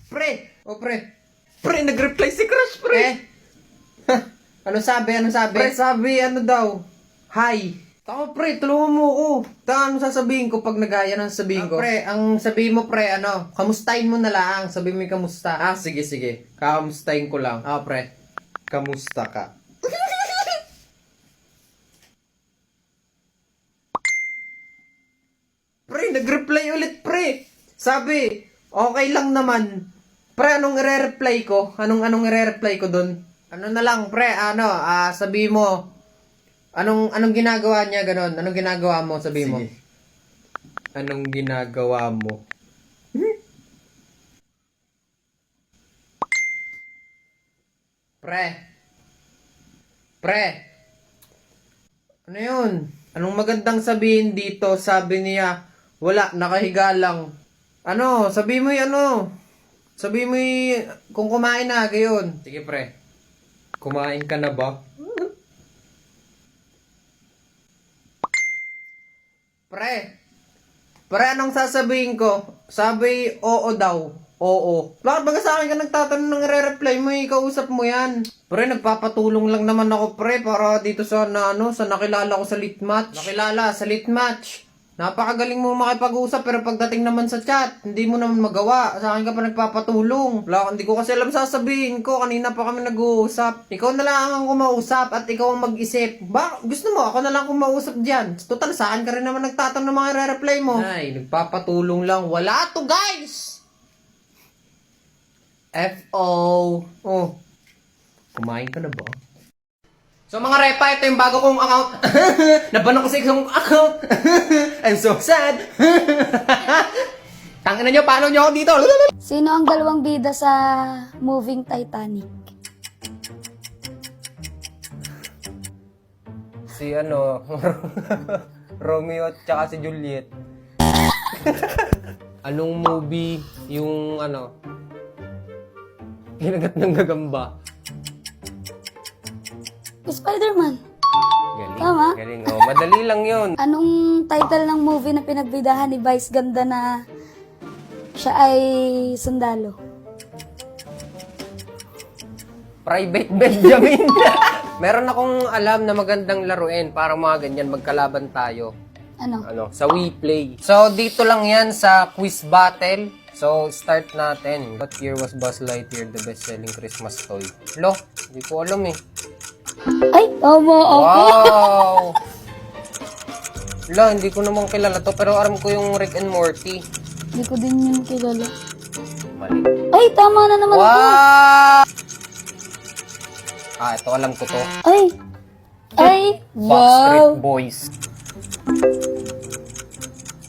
Pre! O pre. Pre, nag-reply si Crush, pre. Ano sabi? Pre, sabi, ano daw? Hi. Tako pre, tulungan mo ako. Ano sasabihin ko pag nagaya ng sabihin ko? Pre, ang sabihin mo pre, kamustahin mo na lang. Sabihin mo yung kamusta. Sige. Kakamustahin ko lang. Pre. Kamusta ka? Pre, nag-reply ulit, pre. Sabi, okay lang naman. Pre, anong i-reply ko? Anong i-reply ko dun? Ano na lang pre, sabihin mo. Anong ginagawa niya ganon? Anong ginagawa mo? Sabihin mo. Sige. Anong ginagawa mo? Pre. Ano yun? Anong magandang sabihin dito? Sabi niya, wala, nakahiga lang. Sabi mo Sabi mo kung kumain na, gayon. Sige pre. Kumain ka na ba? Pre, anong sasabihin ko? Sabi, oo daw. Oo. Bakit ba sa akin ka nagtatanong ng re-reply mo, kausap mo yan? Pre, nagpapatulong lang naman ako, pre, para dito sa nakilala ko sa lit match. Nakilala sa lit match. Napakagaling mo makipag-usap, pero pagdating naman sa chat, hindi mo naman magawa. Sa akin ka pa nagpapatulong. Hindi ko kasi alam sasabihin ko. Kanina pa kami nag-uusap. Ikaw na lang ang kumausap at ikaw ang mag-isip. Gusto mo, ako na lang kumausap dyan. Total, sa akin ka rin naman nagtatanong ng mga re-reply mo. Ay, nagpapatulong lang. Wala to guys! F.O. Oh, kumain ka na ba? So mga repa, ito yung bago kong account. Nabanan ko sa isang account. I'm so sad. Tangina nyo, paano nyo ako dito? Sino ang dalawang bida sa moving Titanic? Si Romeo at saka si Juliet. Anong movie yung ginagat ng gagamba? Spider-Man. Galing. Tama? Galing. Madali lang yun. Anong title ng movie na pinagbidahan ni Vice Ganda na siya ay sundalo? Private Benjamin. Meron akong alam na magandang laruin para mga ganyan magkalaban tayo. Ano? Sa WePlay. So, dito lang yan sa quiz battle. So, start natin. What year was Buzz Lightyear the best-selling Christmas toy? Hindi ko alam eh. Ay, tama ako. Wow! Hindi ko naman kilala to, pero alam ko yung Rick and Morty. Hindi ko din yun kilala. Mali. Ay, tama na naman ako. Wow! Ito alam ko to. Ay, Backstreet wow. Boys.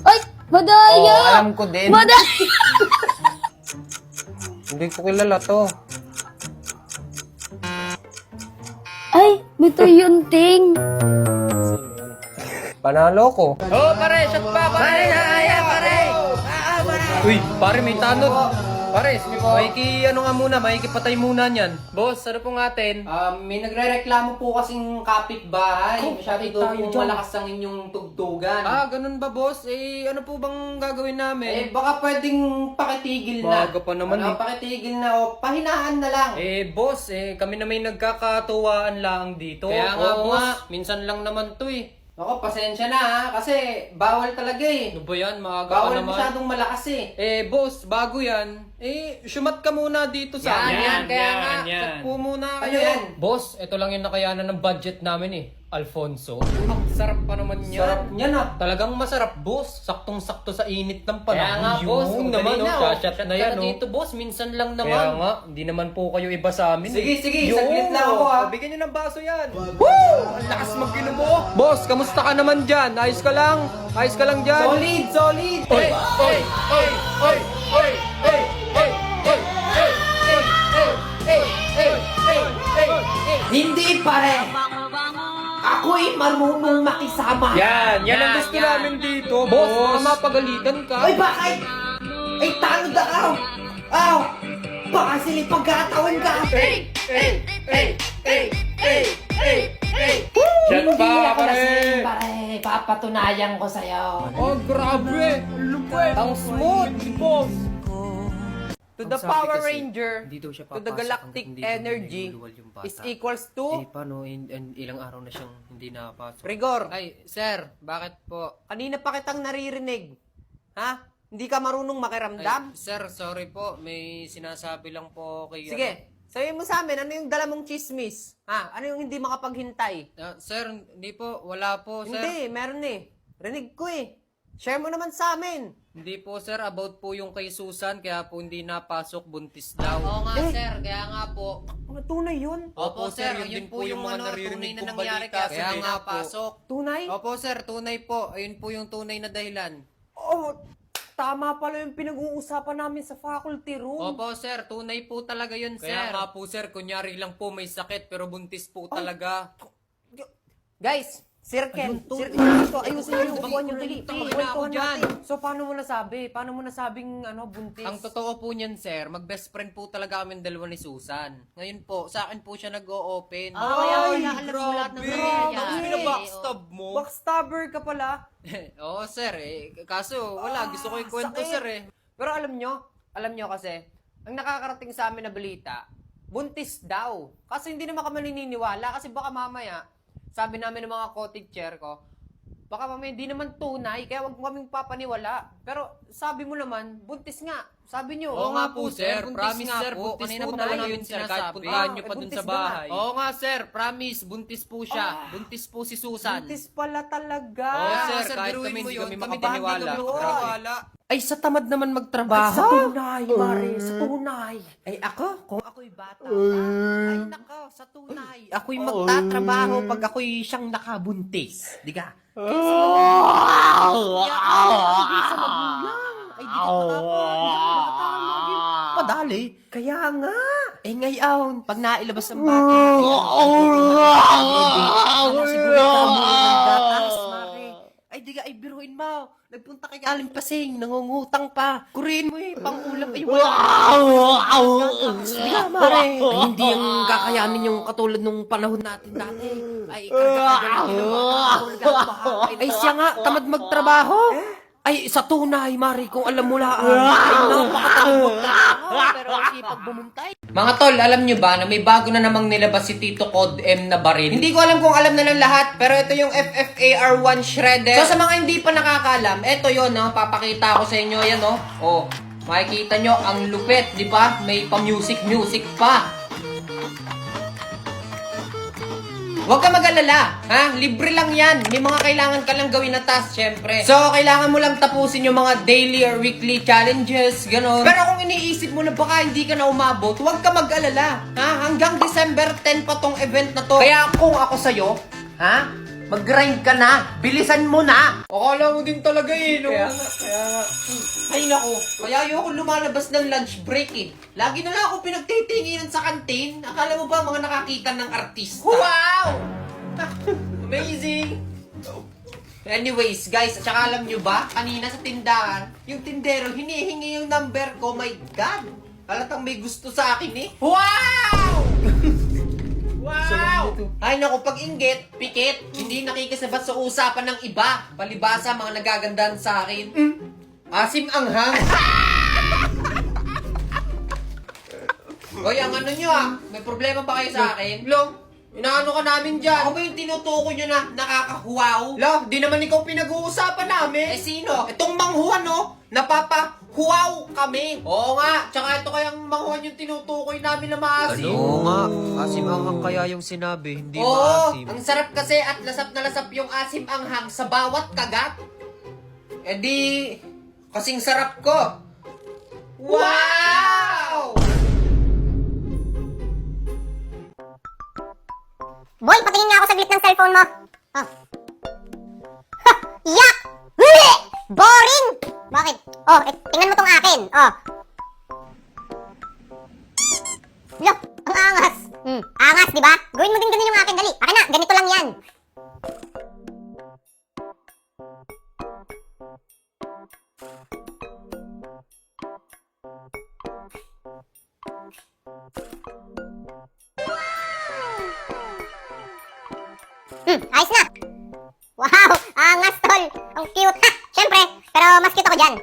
Ay, madaya. Alam ko din. Madaya. Hindi ko kilala to. Ay, Mito Yunting. Panalo ko. Pare, shot pa, pare. Pare. Uy, pare, may tanod. Pare, makikipatay muna niyan. Boss, ano pong atin? May nagre-reklamo po kasing kapitbahay. Masyado daw po malakas ang inyong tugtugan. Ganun ba, boss? Ano po bang gagawin namin? Baka pwedeng pakitigil na. Bago pa naman Pakitigil na o pahinaan na lang. Boss, kami na may nagkakatuwaan lang dito. Kaya nga, boss. Minsan lang naman to eh. Ako, pasensya na ha, kasi bawal talaga eh. Ano ba yan? Maaga Bawal ka naman. masyadong malakas eh. Boss, bago yan. Syumat ka muna dito sa amin. Yan, kaya nga. Chat po muna Ano kayo. yan? Boss, ito lang yung nakayanan ng budget namin eh. Alfonso. Ang sarap pa naman yan. Sarap niyan ah. Talagang masarap, boss. Saktong-sakto sa init ng panahon. Kaya nga, boss. Yung Ang naman, dali na, shot na yan. Dito, boss. Minsan lang naman. Kaya nga, hindi naman po kayo iba sa amin. Sige, saglit lang ako ah. Bigyan nyo ng baso yan. Woo! Ang lakas mag-inom mo. Boss, kamusta ka naman dyan? Ayos ka lang? Ayos ka lang dyan? Solid! Oy! Hindi pare! Ako'y marunong makisama! Yan ang gusto namin dito, boss. Baka mapagalitan ka. Ay, bakit? Ay, tanod ako! Aw! Baka silipagkatawan ka! Shot Hindi pa, ako pare. lasing, pare. Papatunayan ko sa'yo. Oh, grabe. Lupit. Ang smooth, boss. to Ang the sabi Power kasi, Ranger, hindi daw siya to the papasok galactic hanggang hindi daw energy niluluwal yung bata. is equals to Paano? Ilang araw na siyang hindi nakapasok. Rigor. Ay, sir, bakit po? Kanina pa kitang naririnig. Ha? Hindi ka marunong makiramdam? Ay, sir, sorry po. May sinasabi lang po kay... Sige, sabihin mo sa amin, ano yung dala mong chismis? Ha? Ano yung hindi makapaghintay? Sir, hindi po. Wala po, sir. Hindi, meron eh. Rinig ko eh. Share mo naman sa amin. Hindi po, sir. About po yung kay Susan. Kaya po hindi napasok. Buntis daw. Oo nga, Eh. sir. Kaya nga po. Mga tunay yun. Opo, sir. Yun po yung mga tunay na nangyari. Kaya nga pasok. Tunay? Opo, sir. Tunay po. Ayun po yung tunay na dahilan. Oh, tama pala yung pinag-uusapan namin sa faculty room. Opo, sir. Tunay po talaga yun, sir. Kaya nga po, sir. Kunyari lang po may sakit pero buntis po talaga. Guys, circle. Ayun to. Circle dito. Ayusin nyo yung Bang- upuan nyo. Dali. Tama na ako Pagkwentuhan dyan. natin. So, paano mo nasabi? Paano mo nasabing buntis? Ang totoo po niyan, sir, mag-best friend po talaga kami dalawa ni Susan. Ngayon po, sa akin po siya nag-o-open. Ah, kaya alam mo lahat ng nangyayari. Tapos pinabackstab mo. Backstabber ka pala. Oo, sir. Kaso, wala. Gusto ko ikwento, sakit. sir, eh. Pero alam nyo kasi, ang nakakarating sa amin na balita, buntis daw. Kasi hindi naman kami naniniwala kasi baka mamaya, sabi namin ng mga co-teacher ko, baka mamaya hindi naman tunay, kaya wag mo kaming papaniwala. Pero sabi mo naman, buntis nga. Sabi nyo. Oo nga po, sir. buntis Promise, nga sir. po. Buntis Kanina po pa talaga namin yun, sir. Kahit sinasabi. puntahan nyo pa dun buntis sa ba nga? bahay. Oo nga, sir. Promise. Buntis po siya. Buntis po si Susan. Buntis pala talaga. Oo, sir. Kahit biruin kami mo hindi yun. kami Kami makapaniwala. hindi kami Grabe. Ay, sa tamad naman magtrabaho. Sa tunay, Mare, sa tunay. Ay, ako, kung ako'y bata pa, ay nako, sa tunay. Ako'y magtatrabaho pag ako'y siyang nakabuntis. Di ka? Ay, di ka padali. Kaya nga. Eh, ngayon, pag nailabas ang bata, siguro mo ng gatas, Mare. Ay, di ka, ay biruin mo. Nagpunta kay Aling Pasing, nangungutang pa. Kuriin mo eh, pang-ulam. Ay, wala. Di ka, Mare. Ay, hindi yung kakayanin yung katulad nung panahon natin dati. Ay, ay, siya nga, tamad magtrabaho. Ay, sa tunay, Mari, kung alam mo lang, ay, napakatamad magtrabaho, pero sipag bumuntay. Mga tol, alam nyo ba na may bago na namang nilabas si Tito Cod M na baril? Hindi ko alam kung alam na ng lahat, pero ito yung FFAR1 Shredder. So sa mga hindi pa nakakaalam, ito yon, no? Papakita ko sa inyo, yan, no? Oh, makikita nyo, ang lupit, di ba? May pa-music pa. Huwag ka mag-alala, ha? Libre lang yan. May mga kailangan ka lang gawin na task, syempre. So, kailangan mo lang tapusin yung mga daily or weekly challenges, gano'n. Pero kung iniisip mo na baka hindi ka na umabot, huwag ka mag-alala, ha? Hanggang December 10 pa tong event na to. Kaya kung ako sa'yo, ha? Mag-grind ka na. Bilisan mo na. Akala mo din talaga eh, no? Kaya nga. Ay, nako. Kaya ayoko lumalabas ng lunch break eh. Lagi na lang ako pinagtitinginan sa kantin. Akala mo ba mga nakakita ng artista? Wow! Amazing! Anyways, guys, at saka alam nyo ba, kanina sa tindahan, yung tindero, hinihingi yung number ko. My God! Halatang may gusto sa akin eh. Wow! Wow! Ay naku, pag inggit, pikit, hindi nakikisabat sa usapan ng iba. Palibasa, mga nagagandahan sa akin. Asim anghang. Hoy, ang ano nyo may problema ba kayo sa akin? Lo, inaano ka namin dyan? Ako ba yung tinutukoy nyo na nakakahuwaw? Lo, di naman ikaw pinag-uusapan namin. Eh sino? Itong manghuan, no? Napapahuwaw kami. Oo nga, tsaka ito kayang manghuan yung tinutukoy namin na maasim. Oo nga, asim ang kaya yung sinabi, hindi Oo, maasim. ang sarap kasi at lasap na lasap yung asim anghang sa bawat kagat. Eh di, kasing sarap ko. Wow! Boy, patingin nga ako saglit ng cellphone mo. Oh. Ha! Yak! Huli! Boring! Bakit? Oh, tingnan mo tong akin. Oh. Look, ang angas. Angas, di ba? Gawin mo din ganun yung akin, dali. Akin na, ganito lang yan. Ayos na. Wow, angas tol. Ang cute. Ha, syempre. Pero mas cute ako dyan.